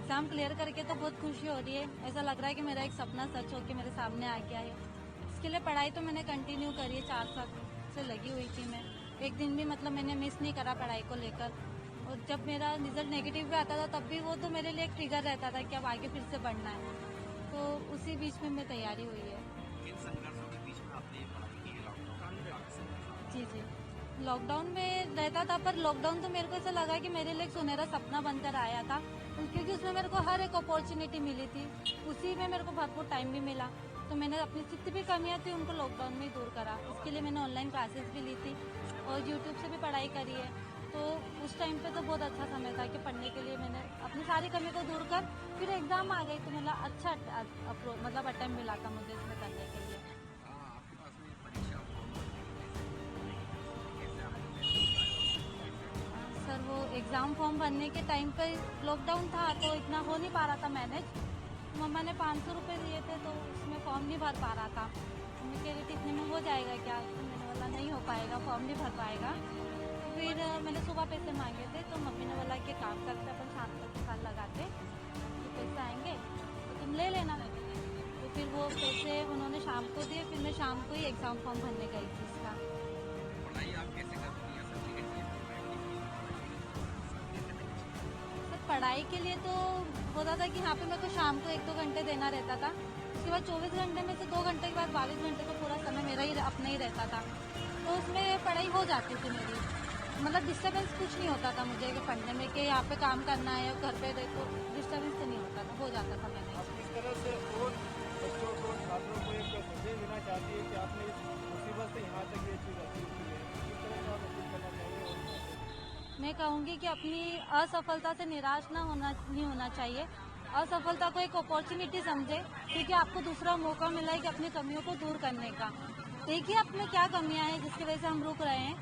Exam clear करके तो बहुत खुशी हो रही है। ऐसा लग रहा है कि मेरा एक सपना सच हो के मेरे सामने आ गया है। इसके लिए पढ़ाई तो मैंने कंटिन्यू करी है, 4 साल से लगी हुई थी मैं। एक दिन भी मतलब मैंने मिस नहीं करा पढ़ाई को लेकर। और जब मेरा रिजल्ट नेगेटिव भी आता था तब भी वो तो मेरे लिए एक ट्रिगर रहता था कि अब आगे फिर से पढ़ना है। तो उसी बीच में मैं तैयारी हुई है। इन संघर्षों के बीच में आपने ये पढ़ाई की है, लॉकडाउन में। जी जी, लॉकडाउन में रहता था, पर लॉकडाउन तो मेरे को ऐसा लगा कि मेरे लिए एक सुनहरा सपना बनकर आया था, क्योंकि उसमें मेरे को हर एक अपॉर्चुनिटी मिली थी। उसी में मेरे को भरपूर टाइम भी मिला, तो मैंने अपनी जितनी भी कमियां थी उनको लॉकडाउन में ही दूर करा। इसके लिए मैंने ऑनलाइन क्लासेस भी ली थी और यूट्यूब से भी पढ़ाई करी है। तो उस टाइम पे तो बहुत अच्छा समय था कि पढ़ने के लिए मैंने अपनी सारी कमी को दूर कर फिर एग्ज़ाम आ गई, तो मतलब अच्छा मतलब अटेम्प्ट मिला था मुझे इसमें करने के लिए। आपके पास में परीक्षा फॉर्म सर वो एग्ज़ाम फॉर्म भरने के टाइम पे लॉकडाउन था तो इतना हो नहीं पा रहा था मैनेज। मम्मा ने 500 रुपये दिए थे तो उसमें फॉर्म नहीं भर पा रहा था। मम्मी कह रही थी इतने में हो जाएगा क्या, तो मैंने बोला नहीं हो पाएगा, फॉर्म नहीं भर पाएगा। फिर मैंने सुबह पैसे मांगे थे तो मम्मी ने बोला कि काम करते अपन शाम तक साल लगाते, तो पैसे आएंगे तो तुम ले लेना। तो फिर वो पैसे उन्होंने शाम को दिए, फिर मैं शाम को ही एग्ज़ाम फॉर्म भरने गई थी इसका। पढ़ाई आप कैसे करती हैं? सर पढ़ाई के लिए तो होता था कि यहाँ पे मेरे को शाम को 1-2 घंटे देना रहता था। उसके बाद 24 घंटे में से 2 घंटे के बाद 22 घंटे तो पूरा समय मेरा ही अपना ही रहता था। तो उसमें पढ़ाई हो जाती थी मेरी, मतलब डिस्टर्बेंस कुछ नहीं होता था मुझे कि पढ़ने में कि यहाँ पे काम करना है और घर पे देखो, डिस्टर्बेंस तो नहीं होता था, हो जाता था मैंने। आप किस तरह से और बच्चों को, छात्रों को एक संदेश देना चाहती है कि आपने इस मुसीबत से यहाँ तक ये चीज़ अचीव की है, किस तरह से आप अपील करना चाहिए? मैं कहूँगी कि अपनी असफलता से निराश नहीं होना चाहिए। असफलता को एक अपॉर्चुनिटी समझे, क्योंकि आपको दूसरा मौका मिला है कि अपनी कमियों को दूर करने का। देखिए आप में क्या कमियां हैं जिसकी वजह से हम रुक रहे हैं,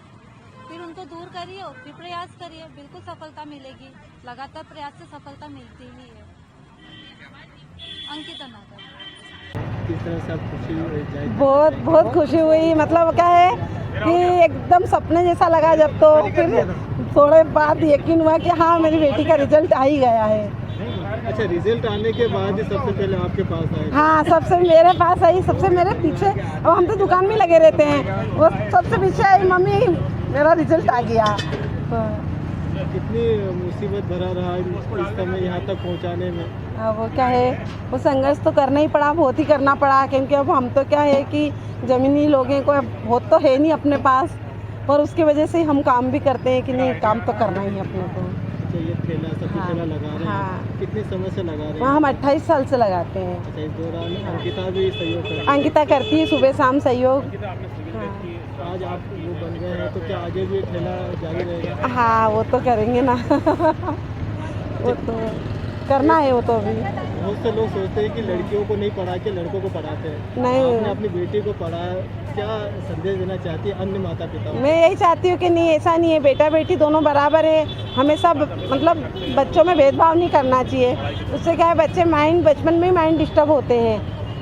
फिर उनको दूर करिए और फिर प्रयास करिए, बिल्कुल सफलता मिलेगी। लगातार प्रयास से सफलता मिलती ही है। अंकिता नागर। किस तरह से आप खुशी जाए? बहुत बहुत खुशी हुई, मतलब क्या है कि एकदम सपने जैसा लगा जब, तो फिर थोड़े बाद यकीन हुआ कि हाँ मेरी बेटी का रिजल्ट आ ही गया है। अच्छा, रिजल्ट आने के बाद ही सबसे पहले आपके पास आए? हाँ, सबसे मेरे पास आई, सबसे मेरे पीछे। अब हम तो दुकान में लगे रहते हैं, वो सबसे पीछे आई, मम्मी मेरा रिजल्ट आ गया। तो कितनी मुसीबत भरा रहा है इस समय यहाँ तक पहुँचाने में? वो क्या है, वो संघर्ष तो करना ही पड़ा, बहुत ही करना पड़ा, क्योंकि अब हम तो क्या है कि ज़मीनी लोगों को बहुत तो है नहीं अपने पास, और उसकी वजह से हम काम भी करते हैं कि नहीं, काम तो करना ही है अपने को। अच्छा, ये ठेला ठेला लगा रहे हैं? हाँ। कितने समय से लगा रहे हैं? वहाँ हम 28 साल से लगाते हैं। अच्छा, इस दौरान अंकिता भी सहयोग कर रही है? अंकिता करती है सुबह शाम सहयोग। आज आप वो बन गए हैं तो क्या आगे भी ठेला जारी रहेगा? हाँ, वो तो करेंगे ना वो तो करना है, वो तो अभी। बहुत से लोग सोचते हैं कि लड़कियों को नहीं पढ़ा के लड़कों को पढ़ाते हैं, नहीं। आपने अपनी बेटी को पढ़ाया, क्या संदेश देना चाहती है अन्य माता पिता को? मैं यही चाहती हूँ कि नहीं, ऐसा नहीं है, बेटा बेटी दोनों बराबर है। हमेशा मतलब बच्चों में भेदभाव नहीं करना चाहिए। उससे क्या है, बच्चे बचपन में ही माइंड डिस्टर्ब होते हैं,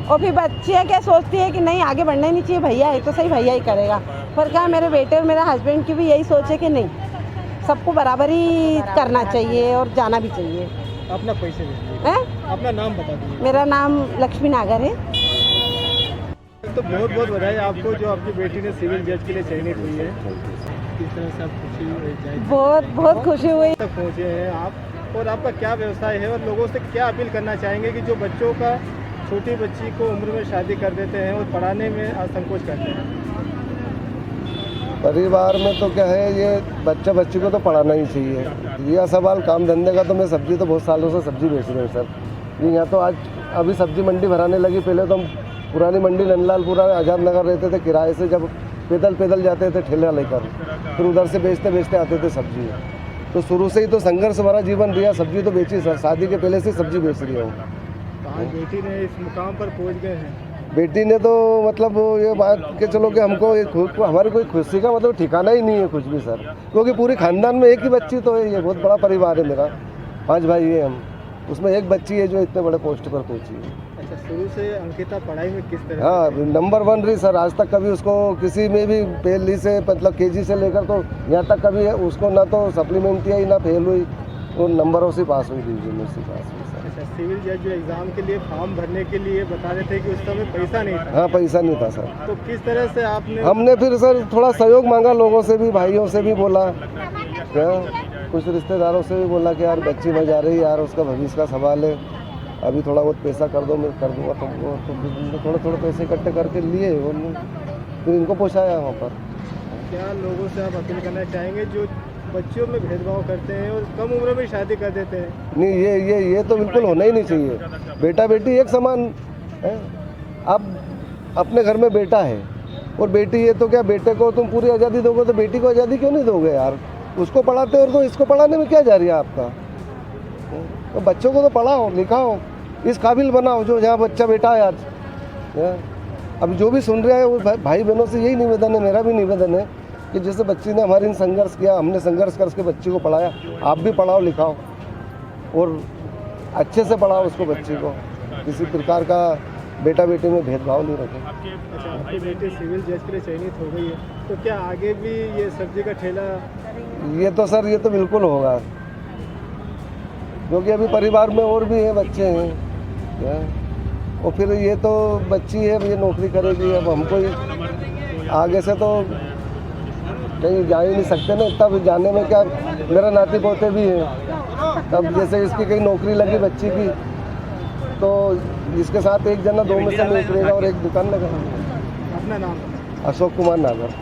और फिर बच्चियाँ क्या सोचती है कि नहीं आगे बढ़ना ही नहीं चाहिए, भैया है तो सही, भैया ही करेगा। पर क्या मेरे बेटे और मेरे हस्बैंड की भी यही सोच है कि नहीं, सबको बराबर ही करना चाहिए और जाना भी चाहिए। अपना पैसे दीजिए, अपना नाम बता दीजिए। मेरा नाम लक्ष्मी नागर है। तो बहुत बहुत बधाई आपको जो आपकी बेटी ने सिविल जज के लिए चयनित हुई है। किस तरह से आप खुशी बहुत बहुत खुशी हुई। तक पहुँचे हैं आप, और आपका क्या व्यवसाय है, और लोगों से क्या अपील करना चाहेंगे कि जो बच्चों का, छोटी बच्ची को उम्र में शादी कर देते हैं और पढ़ाने में असंकोच करते हैं? परिवार में तो क्या है, ये बच्चा बच्ची को तो पढ़ाना ही चाहिए। यह सवाल काम धंधे का, तो मैं सब्जी तो बहुत सालों से सब्जी बेच रहा हूँ सर। यहाँ तो आज अभी सब्जी मंडी भराने लगी। पहले तो हम पुरानी मंडी नंदलालपुरा आज़ाद नगर रहते थे, किराए से जब पैदल जाते थे ठेला लेकर, फिर उधर से बेचते आते थे सब्जी। तो शुरू से ही तो संघर्ष भरा जीवन रहा। सब्जी तो बेची सर, शादी के पहले से सब्जी बेच रही हूँ। आज बेटी ने इस मुकाम पर पहुँच गए हैं। बेटी ने तो मतलब ये बात के चलो कि हमको हमारी कोई खुशी का मतलब ठिकाना ही नहीं है कुछ भी सर, क्योंकि पूरी खानदान में एक ही बच्ची तो है। ये बहुत बड़ा परिवार है मेरा, 5 भाई है हम, उसमें एक बच्ची है जो इतने बड़े पोस्ट पर पहुंची है। अच्छा, शुरू से अंकिता पढ़ाई में किस तरह? हाँ, नंबर 1 रही सर। आज तक कभी उसको किसी में भी पहली से मतलब KG से लेकर तो यहाँ तक कभी उसको ना तो सप्लीमेंट आई ना फेल हुई, वो नंबरों से पास हुई, डिवीजन से पास हुई। अच्छा, सिविल जज जो एग्ज़ाम के लिए फॉर्म भरने के लिए बता रहे थे कि उस समय पैसा नहीं था, हाँ पैसा नहीं था सर। तो किस तरह से आपने हमने फिर सर थोड़ा सहयोग मांगा, लोगों से भी, भाइयों से भी बोला, क्या कुछ रिश्तेदारों से भी बोला कि यार बच्ची मर जा रही है यार, उसका भविष्य का सवाल है, अभी थोड़ा बहुत पैसा कर दो, मैं कर दूंगा तुमको। तो फिर उन्होंने थोड़े थोड़े पैसे इकट्ठे करके लिए और फिर इनको पहुँचाया वहाँ पर। क्या लोगों से आप अपील करना चाहेंगे जो बच्चियों में भेदभाव करते हैं और कम उम्र में शादी कर देते हैं? नहीं, ये तो बिल्कुल होना ही नहीं चाहिए। बेटा बेटी एक समान है। अब अपने घर में बेटा है और बेटी है, तो क्या बेटे को तुम पूरी आज़ादी दोगे तो बेटी को आज़ादी क्यों नहीं दोगे यार? उसको पढ़ाते हो तो इसको पढ़ाने में क्या जा रही है आपका? तो बच्चों को तो पढ़ाओ, लिखाओ, इस काबिल बनाओ जो जहाँ बच्चा बेटा है आज। अब जो भी सुन रहे हैं वो भाई बहनों से यही निवेदन है, मेरा भी निवेदन है कि जैसे बच्ची ने हमारे संघर्ष किया, हमने संघर्ष करके बच्ची को पढ़ाया, आप भी पढ़ाओ लिखाओ और अच्छे से पढ़ाओ उसको, बच्ची को। किसी प्रकार का बेटा बेटी में भेदभाव नहीं रखें। अच्छा, आपकी बेटी सिविल जज के लिए चयनित हो गई है, तो क्या आगे भी ये सब्जी का ठेला? ये तो सर, ये तो बिल्कुल होगा, क्योंकि अभी परिवार में और भी हैं, बच्चे हैं, और फिर ये तो बच्ची है, ये नौकरी करेगी। अब हमको आगे से तो कहीं जा ही नहीं सकते ना, तब जाने में क्या, मेरा नाती पोते भी हैं। तब जैसे इसकी कहीं नौकरी लगी बच्ची की, तो इसके साथ एक जना 2 में से निकलेगा और एक दुकान लगाएगा। अपना नाम? अशोक कुमार नागर।